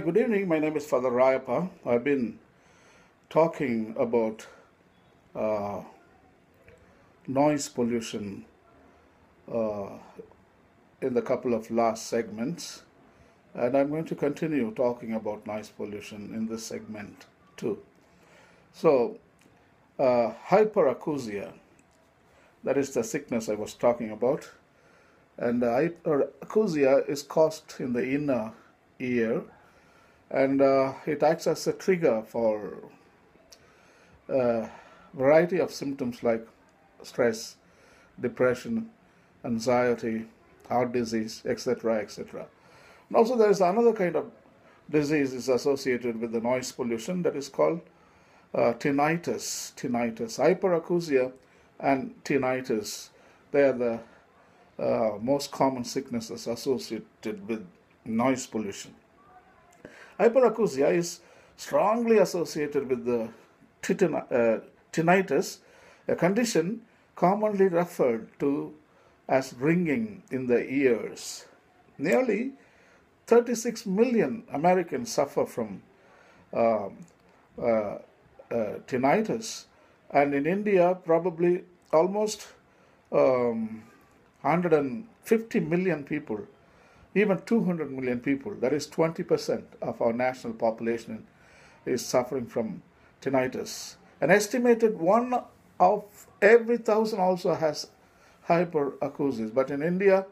Good evening. My name is Father Rayappa. I've been talking about uh, noise pollution uh, in the couple of last segments, and I'm going to continue talking about noise pollution in this segment too. So, hyperacusia, that is the sickness I was talking about, and hyperacusia is caused in the inner ear, and it acts as a trigger for a variety of symptoms like stress, depression, anxiety, heart disease, etc., etc. And also there is another kind of disease is associated with the noise pollution that is called tinnitus. Hyperacusia and tinnitus, they are the most common sicknesses associated with noise pollution. Hyperacusia is strongly associated with the tinnitus, a condition commonly referred to as ringing in the ears. Nearly 36 million Americans suffer from tinnitus, and in India, probably almost 150 million people, even 200 million people, that is 20% of our national population, is suffering from tinnitus. An estimated 1 of every 1,000 also has hyperacusis, but in India,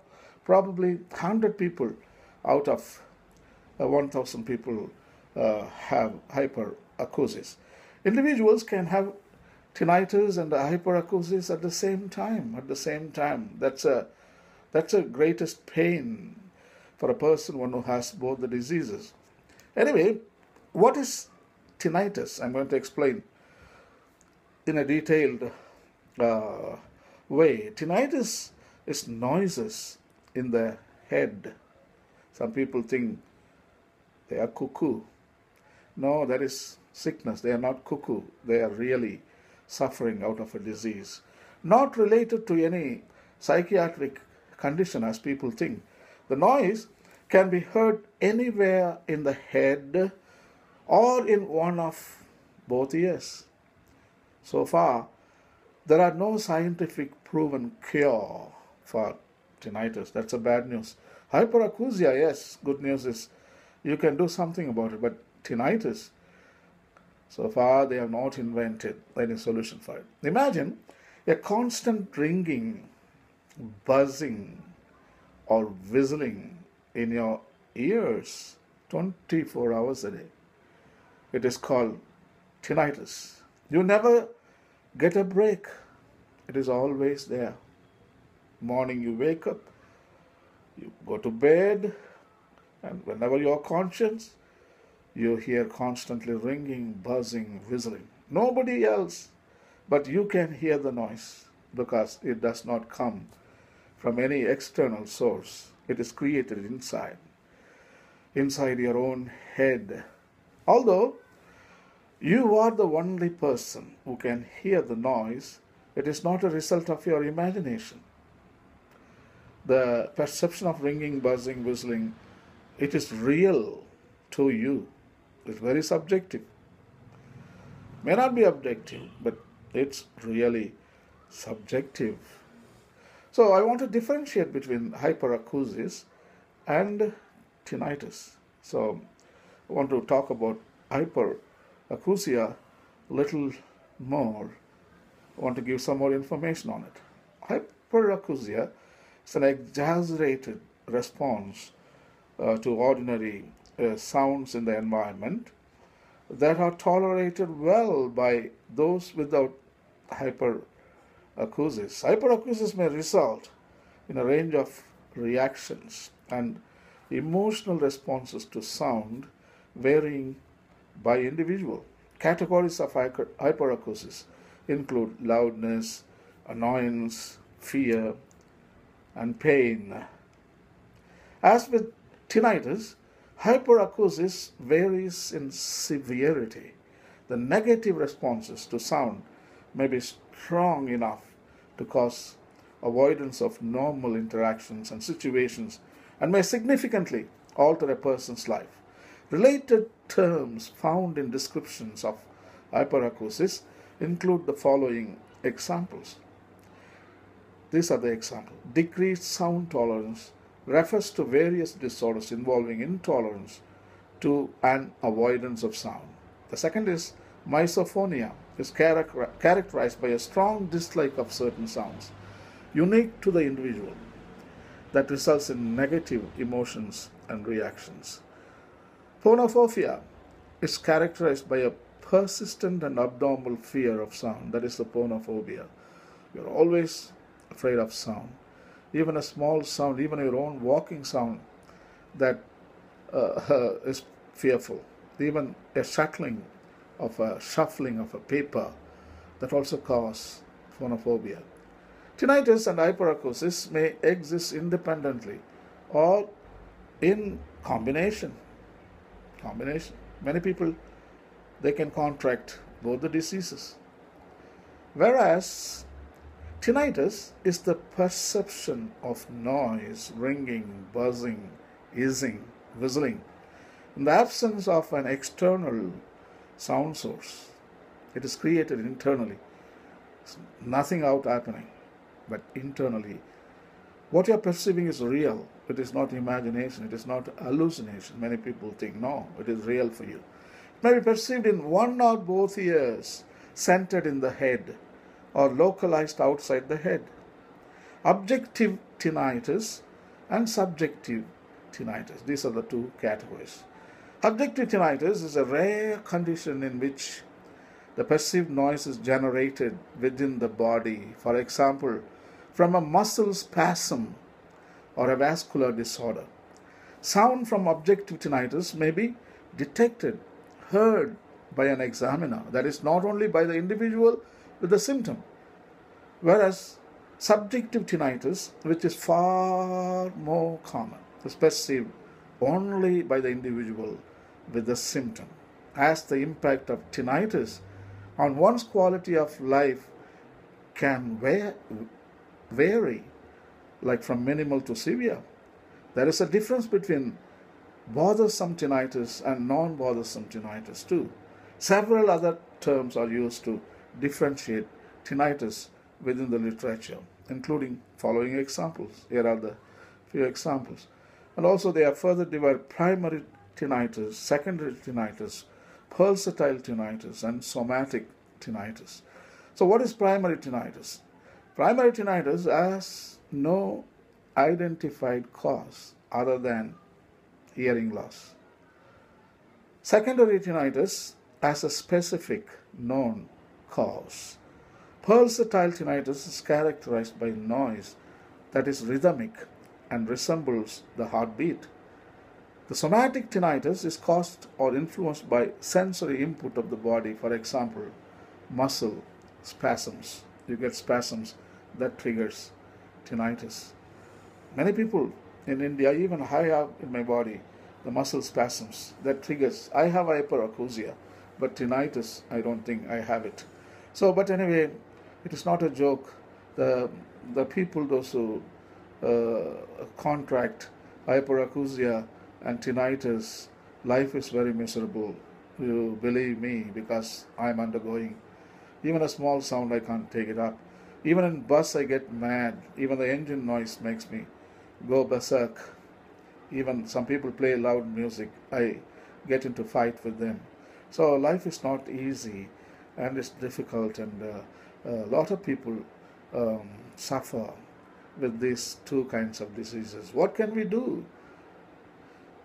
probably 100 people out of 1,000 people have hyperacusis. Individuals can have tinnitus and hyperacusis at the same time. That's a greatest pain for a person, one who has both the diseases. Anyway, what is tinnitus? I'm going to explain in a detailed way. Tinnitus is noises in the head. Some people think they are cuckoo. No, that is sickness. They are not cuckoo. They are really suffering out of a disease. Not related to any psychiatric condition as people think. The noise can be heard anywhere in the head or in one of both ears. So far, there are no scientific proven cure for tinnitus. That's a bad news. Hyperacusia, yes, good news is you can do something about it, but tinnitus, so far they have not invented any solution for it. Imagine a constant ringing, buzzing, or whistling in your ears 24 hours a day. It is called tinnitus. You never get a break. It is always there. Morning you wake up, you go to bed, and whenever you are conscious, you hear constantly ringing, buzzing, whistling. Nobody else, but you can hear the noise because it does not come from any external source. It is created inside your own head. Although you are the only person who can hear the noise, it is not a result of your imagination. The perception of ringing, buzzing, whistling, it is real to you. It's very subjective. May not be objective, but it's really subjective. So I want to differentiate between hyperacusis and tinnitus. So I want to talk about hyperacusia a little more. I want to give some more information on it. Hyperacusia is an exaggerated response to ordinary sounds in the environment that are tolerated well by those without hyperacusis. Hyperacusis may result in a range of reactions and emotional responses to sound varying by individual. Categories of hyperacusis include loudness, annoyance, fear, and pain. As with tinnitus, hyperacusis varies in severity. The negative responses to sound may be strong enough to cause avoidance of normal interactions and situations and may significantly alter a person's life. Related terms found in descriptions of hyperacusis include the following examples. These are the examples. Decreased sound tolerance refers to various disorders involving intolerance to and avoidance of sound. The second is misophonia, is characterized by a strong dislike of certain sounds, unique to the individual, that results in negative emotions and reactions. Phonophobia is characterized by a persistent and abnormal fear of sound, that is the phonophobia. You're always afraid of sound. Even a small sound, even your own walking sound, that is fearful. Even a shuffling of a paper, that also causes phonophobia. Tinnitus and hyperacusis may exist independently or in combination. Many people, they can contract both the diseases. Whereas tinnitus is the perception of noise, ringing, buzzing, hissing, whistling, in the absence of an external sound source. It is created internally. Nothing out happening, but internally. What you are perceiving is real. It is not imagination. It is not hallucination. Many people think, no, it is real for you. It may be perceived in one or both ears, centered in the head, or localized outside the head. Objective tinnitus and subjective tinnitus. These are the two categories. Objective tinnitus is a rare condition in which the perceived noise is generated within the body, for example, from a muscle spasm or a vascular disorder. Sound from objective tinnitus may be detected, heard by an examiner, that is, not only by the individual with the symptom, whereas subjective tinnitus, which is far more common, is perceived only by the individual with the symptom, as the impact of tinnitus on one's quality of life can vary, like from minimal to severe. There is a difference between bothersome tinnitus and non-bothersome tinnitus too. Several other terms are used to differentiate tinnitus within the literature, including following examples. Here are the few examples. And also they are further divided: primary tinnitus, secondary tinnitus, pulsatile tinnitus, and somatic tinnitus. So what is primary tinnitus? Primary tinnitus has no identified cause other than hearing loss. Secondary tinnitus has a specific known cause. Pulsatile tinnitus is characterized by noise that is rhythmic and resembles the heartbeat. The somatic tinnitus is caused or influenced by sensory input of the body, for example, muscle spasms. You get spasms, that triggers tinnitus. Many people in India, even I have in my body the muscle spasms, that triggers. I have hyperacusis, but tinnitus, I don't think I have it. So, but anyway, it is not a joke. The people, those who contract hyperacusis and tinnitus, life is very miserable. You believe me, because I am undergoing. Even a small sound, I can't take it up. Even in bus, I get mad. Even the engine noise makes me go berserk. Even some people play loud music, I get into fight with them. So life is not easy, and it's difficult, and a lot of people suffer with these two kinds of diseases. What can we do?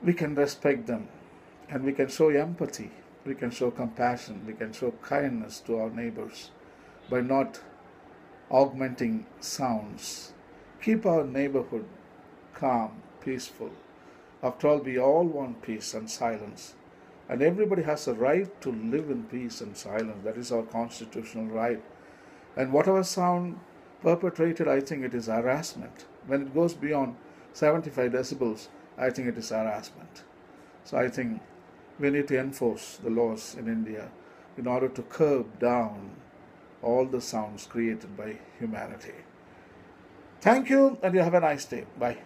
We can respect them, and we can show empathy, we can show compassion, we can show kindness to our neighbors by not augmenting sounds. Keep our neighborhood calm, peaceful. After all, we all want peace and silence, and everybody has a right to live in peace and silence. That is our constitutional right. And whatever sound perpetrated, I think it is harassment. When it goes beyond 75 decibels, I think it is harassment. So I think we need to enforce the laws in India in order to curb down all the sounds created by humanity. Thank you, and you have a nice day. Bye.